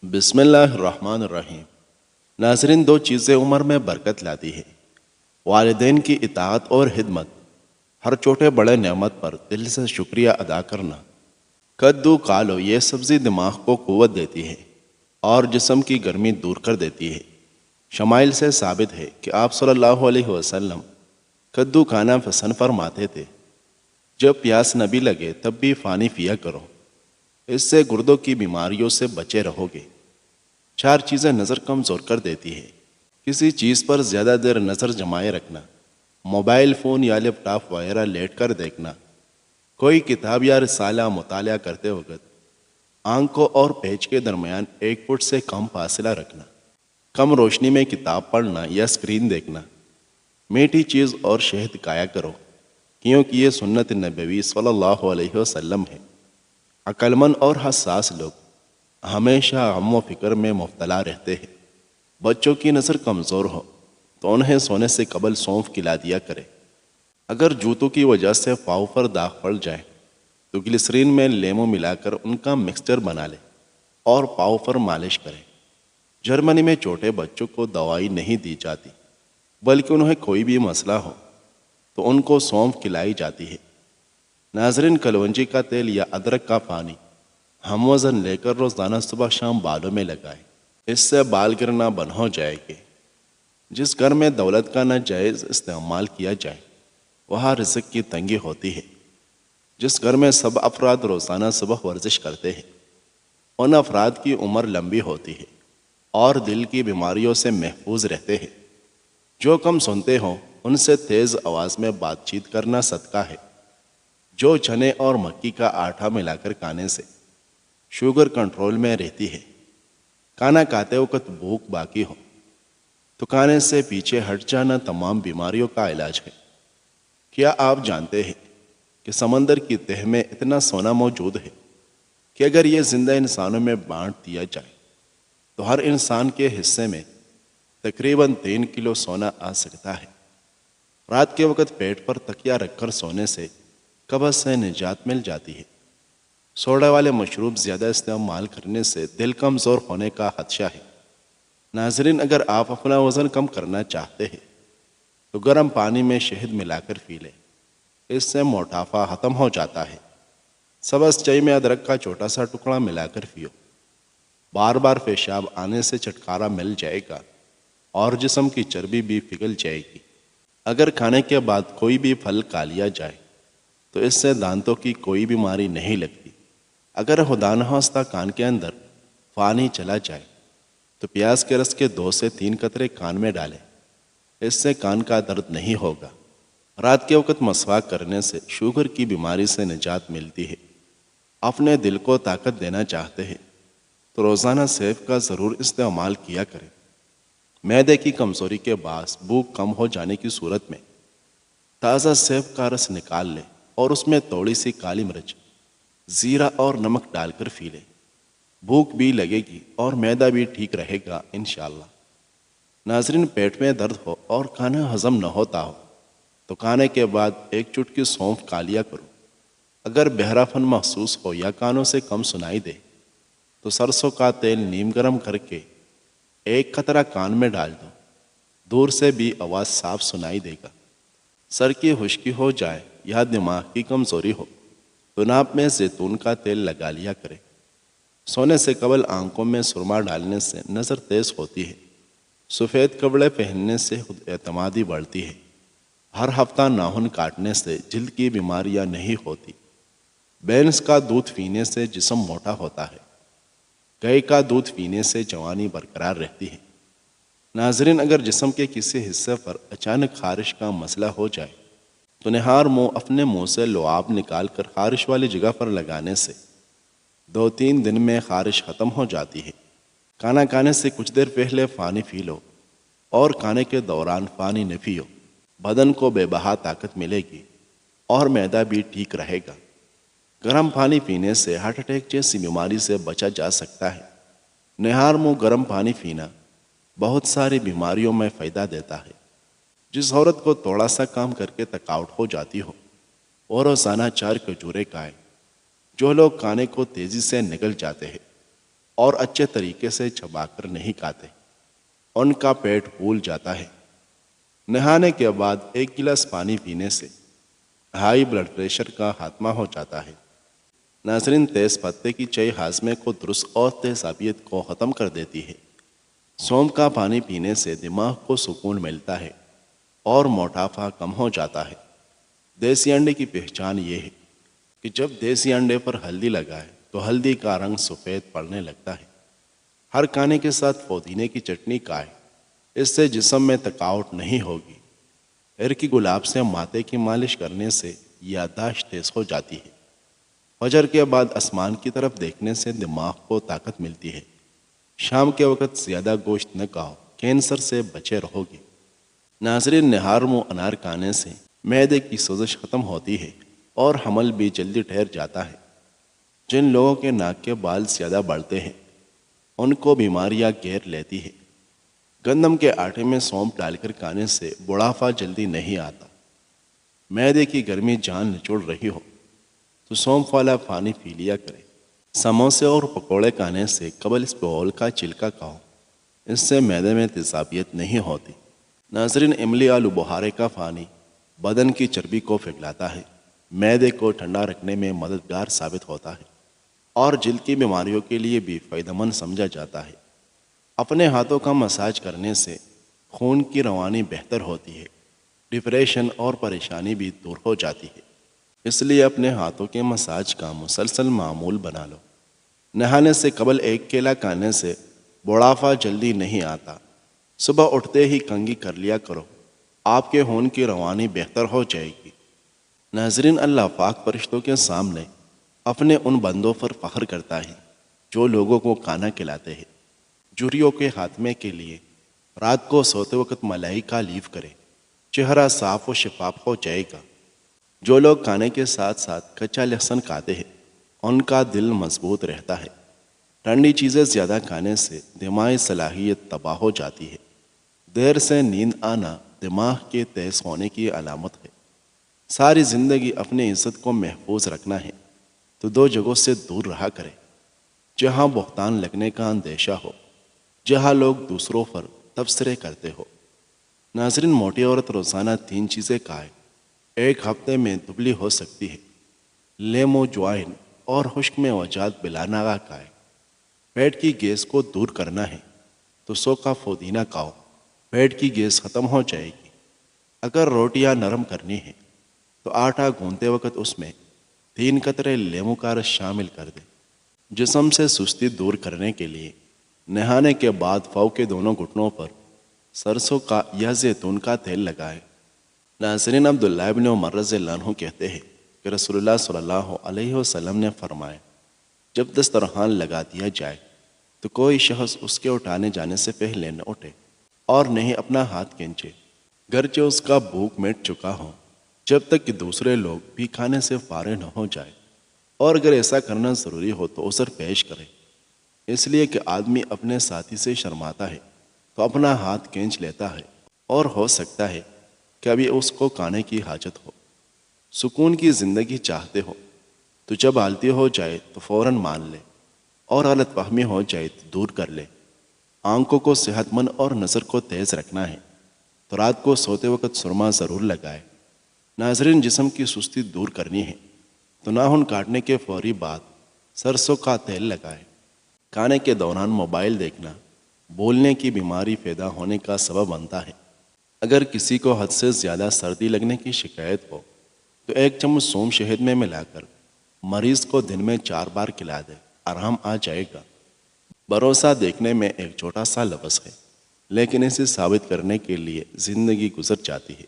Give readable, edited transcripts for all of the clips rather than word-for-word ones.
بسم اللہ الرحمن الرحیم۔ ناظرین، دو چیزیں عمر میں برکت لاتی ہے: والدین کی اطاعت اور خدمت۔ ہر چھوٹے بڑے نعمت پر دل سے شکریہ ادا کرنا۔ کدو کھا لو، یہ سبزی دماغ کو قوت دیتی ہے اور جسم کی گرمی دور کر دیتی ہے۔ شمائل سے ثابت ہے کہ آپ صلی اللہ علیہ وسلم کدو کھانا پسند فرماتے تھے۔ جب پیاس نہ بھی لگے تب بھی پانی پیا کرو، اس سے گردوں کی بیماریوں سے بچے رہو گے۔ چار چیزیں نظر کمزور کر دیتی ہے: کسی چیز پر زیادہ دیر نظر جمائے رکھنا، موبائل فون یا لیپ ٹاپ وغیرہ لیٹ کر دیکھنا، کوئی کتاب یا رسالہ مطالعہ کرتے وقت آنکھوں اور پیج کے درمیان 1 فٹ سے کم فاصلہ رکھنا، کم روشنی میں کتاب پڑھنا یا اسکرین دیکھنا، میٹھی چیز اور شہد کھایا کرو کیونکہ یہ سنت نبوی صلی اللہ علیہ وسلم ہے۔ عقل مند اور حساس لوگ ہمیشہ غم و فکر میں مبتلا رہتے ہیں۔ بچوں کی نظر کمزور ہو تو انہیں سونے سے قبل سونف کھلا دیا کرے۔ اگر جوتوں کی وجہ سے پاؤں پر داغ پڑ جائے تو گلسرین میں لیمو ملا کر ان کا مکسچر بنا لے اور پاؤں پر مالش کرے۔ جرمنی میں چھوٹے بچوں کو دوائی نہیں دی جاتی، بلکہ انہیں کوئی بھی مسئلہ ہو تو ان کو سونف کھلائی جاتی ہے۔ ناظرین، کلونجی کا تیل یا ادرک کا پانی ہم وزن لے کر روزانہ صبح شام بالوں میں لگائیں، اس سے بال گرنا بند ہو جائے گے۔ جس گھر میں دولت کا ناجائز استعمال کیا جائے وہاں رزق کی تنگی ہوتی ہے۔ جس گھر میں سب افراد روزانہ صبح ورزش کرتے ہیں ان افراد کی عمر لمبی ہوتی ہے اور دل کی بیماریوں سے محفوظ رہتے ہیں۔ جو کم سنتے ہوں ان سے تیز آواز میں بات چیت کرنا صدقہ ہے۔ جو چنے اور مکی کا آٹا ملا کر کھانے سے شوگر کنٹرول میں رہتی ہے۔ کھانا کھاتے وقت بھوک باقی ہو تو کھانے سے پیچھے ہٹ جانا تمام بیماریوں کا علاج ہے۔ کیا آپ جانتے ہیں کہ سمندر کی تہہ میں اتنا سونا موجود ہے کہ اگر یہ زندہ انسانوں میں بانٹ دیا جائے تو ہر انسان کے حصے میں تقریباً 3 کلو سونا آ سکتا ہے۔ رات کے وقت پیٹ پر تکیہ رکھ کر سونے سے قبض سے نجات مل جاتی ہے۔ سوڈا والے مشروب زیادہ استعمال کرنے سے دل کمزور ہونے کا خدشہ ہے۔ ناظرین، اگر آپ اپنا وزن کم کرنا چاہتے ہیں تو گرم پانی میں شہد ملا کر پی لیں، اس سے موٹاپا ختم ہو جاتا ہے۔ سبز چائے میں ادرک کا چھوٹا سا ٹکڑا ملا کر پیو، بار بار پیشاب آنے سے چھٹکارا مل جائے گا اور جسم کی چربی بھی پگھل جائے گی۔ اگر کھانے کے بعد کوئی بھی پھل کھا لیا جائے تو اس سے دانتوں کی کوئی بیماری نہیں لگتی۔ اگر خدا نخواستہ کان کے اندر پانی چلا جائے تو پیاز کے رس کے 2 سے 3 قطرے کان میں ڈالیں، اس سے کان کا درد نہیں ہوگا۔ رات کے وقت مسواک کرنے سے شوگر کی بیماری سے نجات ملتی ہے۔ اپنے دل کو طاقت دینا چاہتے ہیں تو روزانہ سیب کا ضرور استعمال کیا کریں۔ معدے کی کمزوری کے باعث بھوک کم ہو جانے کی صورت میں تازہ سیب کا رس نکال لیں اور اس میں تھوڑی سی کالی مرچ، زیرہ اور نمک ڈال کر پی لیں۔ بھوک بھی لگے گی اور معدہ بھی ٹھیک رہے گا انشاءاللہ۔ ناظرین، پیٹ میں درد ہو اور کھانا ہضم نہ ہوتا ہو تو کھانے کے بعد 1 چٹکی سونف کھا لیا کرو۔ اگر بہرا پن محسوس ہو یا کانوں سے کم سنائی دے تو سرسوں کا تیل نیم گرم کر کے 1 قطرہ کان میں ڈال دو، دور سے بھی آواز صاف سنائی دے گا۔ سر کی خشکی ہو جائے یا دماغ کی کمزوری ہو تو ناپ میں زیتون کا تیل لگا لیا کرے۔ سونے سے قبل آنکھوں میں سرما ڈالنے سے نظر تیز ہوتی ہے۔ سفید کپڑے پہننے سے خود اعتمادی بڑھتی ہے۔ ہر ہفتہ ناخن کاٹنے سے جلد کی بیماریاں نہیں ہوتی۔ بھینس کا دودھ پینے سے جسم موٹا ہوتا ہے۔ گائے کا دودھ پینے سے جوانی برقرار رہتی ہے۔ ناظرین، اگر جسم کے کسی حصے پر اچانک خارش کا مسئلہ ہو جائے تو نہار منہ اپنے منہ سے لعاب نکال کر خارش والی جگہ پر لگانے سے 2-3 دن میں خارش ختم ہو جاتی ہے۔ کھانا کھانے سے کچھ دیر پہلے پانی پی لو اور کھانے کے دوران پانی نہ پیو، بدن کو بے بہا طاقت ملے گی اور معدہ بھی ٹھیک رہے گا۔ گرم پانی پینے سے ہارٹ اٹیک جیسی بیماری سے بچا جا سکتا ہے۔ نہار منہ گرم پانی پینا بہت ساری بیماریوں میں فائدہ دیتا ہے۔ جس عورت کو تھوڑا سا کام کر کے تھکاوٹ ہو جاتی ہو اور روزانہ 4 کھجوریں کھائے، جو لوگ کھانے کو تیزی سے نگل جاتے ہیں اور اچھے طریقے سے چبا کر نہیں کھاتے، ان کا پیٹ پھول جاتا ہے۔ نہانے کے بعد 1 گلاس پانی پینے سے ہائی بلڈ پریشر کا خاتمہ ہو جاتا ہے۔ ناظرین، تیز پتے کی چائے ہاضمے کو درست اور تیزابیت کو ختم کر دیتی ہے۔ سونف کا پانی پینے سے دماغ کو سکون ملتا ہے اور موٹاپا کم ہو جاتا ہے۔ دیسی انڈے کی پہچان یہ ہے کہ جب دیسی انڈے پر ہلدی لگائے تو ہلدی کا رنگ سفید پڑنے لگتا ہے۔ ہر کھانے کے ساتھ پودینے کی چٹنی کھائیں، اس سے جسم میں تھکاوٹ نہیں ہوگی۔ کی گلاب سے ماتھے کی مالش کرنے سے یادداشت تیز ہو جاتی ہے۔ فجر کے بعد آسمان کی طرف دیکھنے سے دماغ کو طاقت ملتی ہے۔ شام کے وقت زیادہ گوشت نہ کھاؤ، کینسر سے بچے رہو گے۔ ناظرین، نہار منہ انار کھانے سے معدے کی سوزش ختم ہوتی ہے اور حمل بھی جلدی ٹھہر جاتا ہے۔ جن لوگوں کے ناک کے بال زیادہ بڑھتے ہیں ان کو بیماریاں گھیر لیتی ہے۔ گندم کے آٹے میں سونف ڈال کر کھانے سے بڑھاپا جلدی نہیں آتا۔ معدے کی گرمی جان نچوڑ رہی ہو تو سونف والا پانی پی لیا کرے۔ سموسے اور پکوڑے کھانے سے قبل اس بول کا چھلکا کھاؤ، اس سے معدے میں تیزابیت نہیں ہوتی۔ ناظرین، املی آلو بخارے کا پانی بدن کی چربی کو پگھلاتا ہے، معدے کو ٹھنڈا رکھنے میں مددگار ثابت ہوتا ہے اور جلد کی بیماریوں کے لیے بھی فائدہ مند سمجھا جاتا ہے۔ اپنے ہاتھوں کا مساج کرنے سے خون کی روانی بہتر ہوتی ہے، ڈپریشن اور پریشانی بھی دور ہو جاتی ہے۔ اس لیے اپنے ہاتھوں کے مساج کا مسلسل معمول بنا لو۔ نہانے سے قبل 1 کیلا کھانے سے بڑھاپا جلدی نہیں آتا۔ صبح اٹھتے ہی کنگھی کر لیا کرو، آپ کے خون کی روانی بہتر ہو جائے گی۔ ناظرین، اللہ پاک فرشتوں کے سامنے اپنے ان بندوں پر فخر کرتا ہے جو لوگوں کو کھانا کھلاتے ہیں۔ جھریوں کے خاتمے کے لیے رات کو سوتے وقت ملائی کا لیف کرے، چہرہ صاف و شفاف ہو جائے گا۔ جو لوگ کھانے کے ساتھ ساتھ کچا لہسن کھاتے ہیں ان کا دل مضبوط رہتا ہے۔ ٹھنڈی چیزیں زیادہ کھانے سے دماغی صلاحیت تباہ ہو جاتی ہے۔ دیر سے نیند آنا دماغ کے تیز ہونے کی علامت ہے۔ ساری زندگی اپنی عزت کو محفوظ رکھنا ہے تو 2 جگہوں سے دور رہا کرے جہاں بہتان لگنے کا اندیشہ ہو، جہاں لوگ دوسروں پر تبصرے کرتے ہو۔ ناظرین، موٹی عورت روزانہ 3 چیزیں کھائے، 1 ہفتے میں دبلی ہو سکتی ہے۔ لیمو، جوائن اور خشک میں وجات بلا ناغہ کھائے۔ پیٹ کی گیس کو دور کرنا ہے تو 100 کا پودینہ کھاؤ، پیٹ کی گیس ختم ہو جائے گی۔ اگر روٹیاں نرم کرنی ہے تو آٹا گوندتے وقت اس میں 3 قطرے لیمو کا رس شامل کر دیں۔ جسم سے سستی دور کرنے کے لیے نہانے کے بعد پاؤں کے دونوں گھٹنوں پر سرسوں کا یا زیتون کا تیل لگائے۔ ناظرین، عبداللہ ابن عمر رضی اللہ عنہ کہتے ہیں کہ رسول اللہ صلی اللہ علیہ وسلم نے فرمایا، جب دسترخوان لگا دیا جائے تو کوئی شخص اس کے اٹھانے جانے سے پہلے نہ اٹھے اور نہیں اپنا ہاتھ کھینچے، گرچہ اس کا بھوک مٹ چکا ہو، جب تک کہ دوسرے لوگ بھی کھانے سے فارغ نہ ہو جائے، اور اگر ایسا کرنا ضروری ہو تو عذر پیش کرے۔ اس لیے کہ آدمی اپنے ساتھی سے شرماتا ہے تو اپنا ہاتھ کھینچ لیتا ہے اور ہو سکتا ہے کہ ابھی اس کو کھانے کی حاجت ہو۔ سکون کی زندگی چاہتے ہو تو جب غلطی ہو جائے تو فوراً مان لے اور غلط فہمی ہو جائے تو دور کر لے۔ آنکھوں کو صحت مند اور نظر کو تیز رکھنا ہے تو رات کو سوتے وقت سرما ضرور لگائے۔ ناظرین، جسم کی سستی دور کرنی ہے تو ناخن کاٹنے کے فوری بعد سرسوں کا تیل لگائے۔ کھانے کے دوران موبائل دیکھنا بولنے کی بیماری پیدا ہونے کا سبب بنتا ہے۔ اگر کسی کو حد سے زیادہ سردی لگنے کی شکایت ہو تو 1 چمچ سونف شہد میں ملا کر مریض کو دن میں 4 بار کھلا دے، آرام آ جائے گا۔ بھروسہ دیکھنے میں ایک چھوٹا سا لفظ ہے، لیکن اسے ثابت کرنے کے لیے زندگی گزر جاتی ہے۔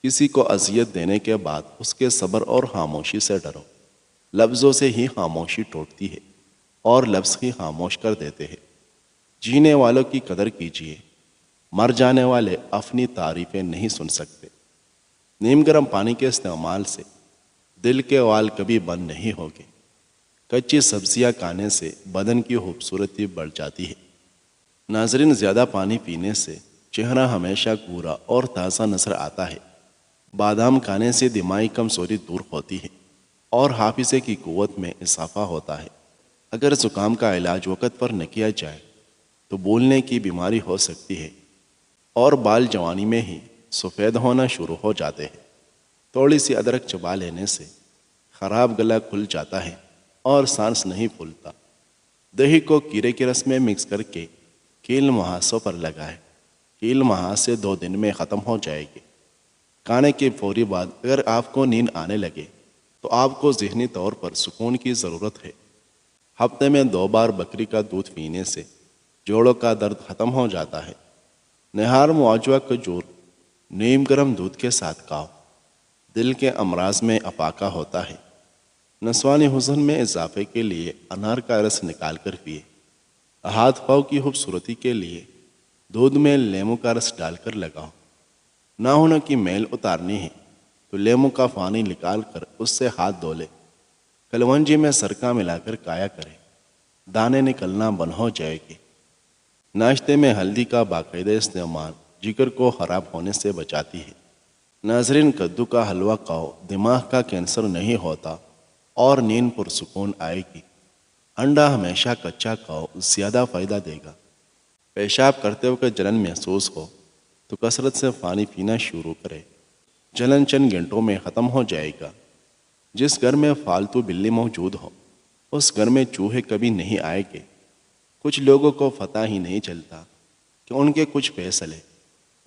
کسی کو اذیت دینے کے بعد اس کے صبر اور خاموشی سے ڈرو۔ لفظوں سے ہی خاموشی ٹوٹتی ہے اور لفظ ہی خاموش کر دیتے ہیں۔ جینے والوں کی قدر کیجیے، مر جانے والے اپنی تعریفیں نہیں سن سکتے۔ نیم گرم پانی کے استعمال سے دل کے وال کبھی بند نہیں ہوگے۔ کچی سبزیاں کھانے سے بدن کی خوبصورتی بڑھ جاتی ہے۔ ناظرین، زیادہ پانی پینے سے چہرہ ہمیشہ گورا اور تازہ نظر آتا ہے۔ بادام کھانے سے دماغی کمزوری دور ہوتی ہے اور حافظے کی قوت میں اضافہ ہوتا ہے۔ اگر زکام کا علاج وقت پر نہ کیا جائے تو بولنے کی بیماری ہو سکتی ہے اور بال جوانی میں ہی سفید ہونا شروع ہو جاتے ہیں۔ تھوڑی سی ادرک چبا لینے سے خراب گلا کھل جاتا ہے اور سانس نہیں پھولتا۔ دہی کو کیرے کے رس میں مکس کر کے کیل مہاسوں پر لگائے۔ کیل مہاسے 2 دن میں ختم ہو جائے گی۔ کھانے کے فوری بعد اگر آپ کو نیند آنے لگے تو آپ کو ذہنی طور پر سکون کی ضرورت ہے۔ ہفتے میں 2 بار بکری کا دودھ پینے سے جوڑوں کا درد ختم ہو جاتا ہے۔ نہار معجوہ کھجور نیم گرم دودھ کے ساتھ کھاؤ، دل کے امراض میں افاقہ ہوتا ہے۔ نسوانی حسن میں اضافے کے لیے انار کا رس نکال کر پیے۔ ہاتھ پاؤں کی خوبصورتی کے لیے دودھ میں لیموں کا رس ڈال کر لگاؤ۔ ناخنوں کی میل اتارنی ہے تو لیموں کا پانی نکال کر اس سے ہاتھ دھو لے۔ کلونجی میں سرکہ ملا کر کھایا کرے، دانے نکلنا بند ہو جائے گی۔ ناشتے میں ہلدی کا باقاعدہ استعمال جگر کو خراب ہونے سے بچاتی ہے۔ ناظرین، کدو کا حلوہ کھاؤ، دماغ کا کینسر نہیں ہوتا اور نیند پرسکون آئے گی۔ انڈا ہمیشہ کچا کھاؤ، زیادہ فائدہ دے گا۔ پیشاب کرتے وقت جلن محسوس ہو تو کثرت سے پانی پینا شروع کرے، جلن چند گھنٹوں میں ختم ہو جائے گا۔ جس گھر میں فالتو بلی موجود ہو اس گھر میں چوہے کبھی نہیں آئے گے۔ کچھ لوگوں کو پتہ ہی نہیں چلتا کہ ان کے کچھ فیصلے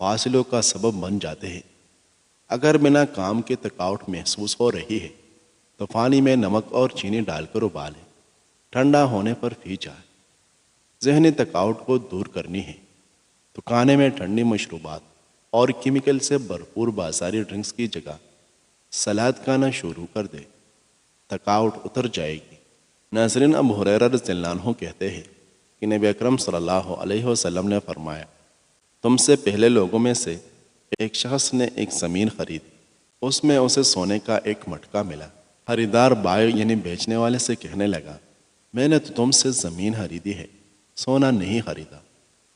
فاصلوں کا سبب بن جاتے ہیں۔ اگر بنا کام کے تھکاوٹ محسوس ہو رہی ہے تو پانی میں نمک اور چینی ڈال کر ابالیں، ٹھنڈا ہونے پر پی جائے۔ ذہنی تھکاوٹ کو دور کرنی ہے تو کھانے میں ٹھنڈی مشروبات اور کیمیکل سے بھرپور بازاری ڈرنکس کی جگہ سلاد کھانا شروع کر دے، تھکاوٹ اتر جائے گی۔ ناظرین، ابو ہریرہ رضی اللہ عنہ کہتے ہیں کہ نبی اکرم صلی اللہ علیہ وسلم نے فرمایا، تم سے پہلے لوگوں میں سے ایک شخص نے ایک زمین خریدی، اس میں اسے سونے کا ایک مٹکا ملا۔ خریدار بائع یعنی بیچنے والے سے کہنے لگا، میں نے تو تم سے زمین خریدی ہے، سونا نہیں خریدا۔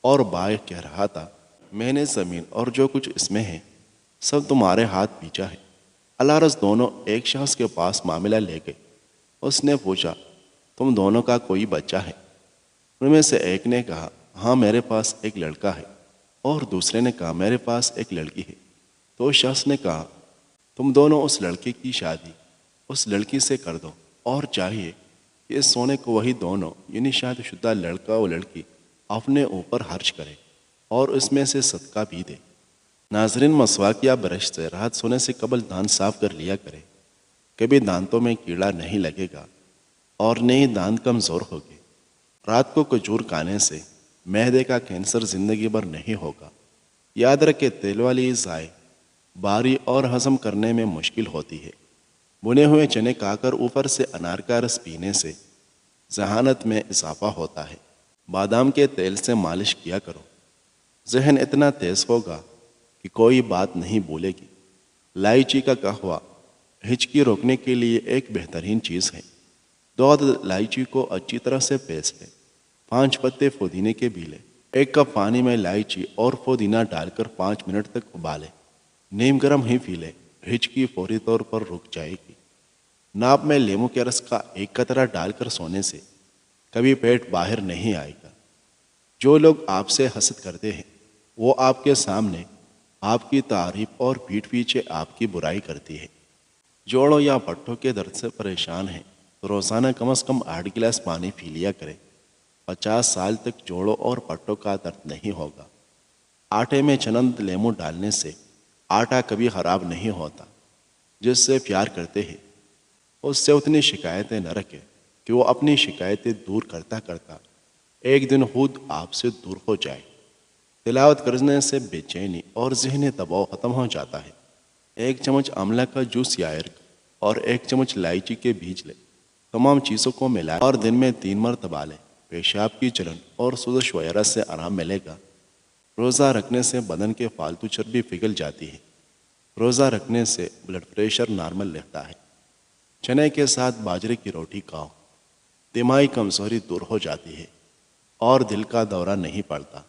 اور بائع کہہ رہا تھا، میں نے زمین اور جو کچھ اس میں ہے سب تمہارے ہاتھ بیچا ہے۔ العرض دونوں ایک شخص کے پاس معاملہ لے گئے۔ اس نے پوچھا، تم دونوں کا کوئی بچہ ہے؟ ان میں سے ایک نے کہا، ہاں میرے پاس ایک لڑکا ہے، اور دوسرے نے کہا، میرے پاس ایک لڑکی ہے۔ تو اس شخص نے کہا، تم دونوں اس لڑکے کی شادی اس لڑکی سے کر دو، اور چاہیے کہ اس سونے کو وہی دونوں یعنی شادی شدہ لڑکا و لڑکی اپنے اوپر خرچ کرے اور اس میں سے صدقہ بھی دے۔ ناظرین، مسواک یا برش سے رات سونے سے قبل دانت صاف کر لیا کرے، کبھی دانتوں میں کیڑا نہیں لگے گا اور نہ ہی دانت کمزور ہوگے۔ رات کو کھجور کھانے سے معدے کا کینسر زندگی بھر نہیں ہوگا۔ یاد رکھے، تیل والی غذائیں بھاری اور ہضم کرنے میں مشکل ہوتی ہے۔ بنے ہوئے چنے کھا کر اوپر سے انار کا رس پینے سے ذہانت میں اضافہ ہوتا ہے۔ بادام کے تیل سے مالش کیا کرو، ذہن اتنا تیز ہوگا کہ کوئی بات نہیں بھولے گی۔ الائچی کا قہوہ ہچکی روکنے کے لیے ایک بہترین چیز ہے۔ 2 عدد الائچی کو اچھی طرح سے پیس لیں، 5 پتے پودینے کے بھی لیں۔ 1 کپ پانی میں الائچی اور پودینہ ڈال کر 5 منٹ تک ابالیں، نیم گرم ہی پی لیں، ہچکی فوری طور پر رک جائے گی۔ ناپ میں لیموں کے رس کا 1 قطرہ ڈال کر سونے سے کبھی پیٹ باہر نہیں آئے گا۔ جو لوگ آپ سے حسد کرتے ہیں وہ آپ کے سامنے آپ کی تعریف اور پیٹھ پیچھے آپ کی برائی کرتی ہے۔ جوڑوں یا پٹھوں کے درد سے پریشان ہیں تو روزانہ کم از کم 8 گلاس پانی پی لیا کریں۔ 50 سال تک جوڑوں اور پٹھوں کا درد نہیں ہوگا۔ آٹے میں چند لیموں ڈالنے سے آٹا کبھی خراب نہیں ہوتا۔ جس سے پیار کرتے ہیں اس سے اتنی شکایتیں نہ رکھیں کہ وہ اپنی شکایتیں دور کرتا کرتا ایک دن خود آپ سے دور ہو جائے۔ تلاوت کرنے سے بے چینی اور ذہنی دباؤ ختم ہو جاتا ہے۔ 1 چمچ آملہ کا جوس یا عرق اور 1 چمچ الائچی کے بیج لیں، تمام چیزوں کو ملائیں اور دن میں 3 مرتبہ لیں۔ پیشاب کی جلن اور سوزش وغیرہ سے آرام ملے گا۔ روزہ رکھنے سے بدن کے فالتو چربی پگھل جاتی ہے۔ روزہ رکھنے سے بلڈ پریشر نارمل رہتا ہے۔ چنے کے ساتھ باجرے کی روٹی کھاؤ، دماغی کمزوری دور ہو جاتی ہے اور دل کا دورہ نہیں پڑتا۔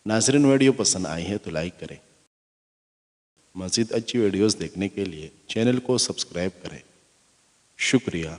ناظرین، ویڈیو پسند آئی ہے تو لائک کریں۔ مزید اچھی ویڈیوز دیکھنے کے لیے چینل کو سبسکرائب کریں۔ شکریہ۔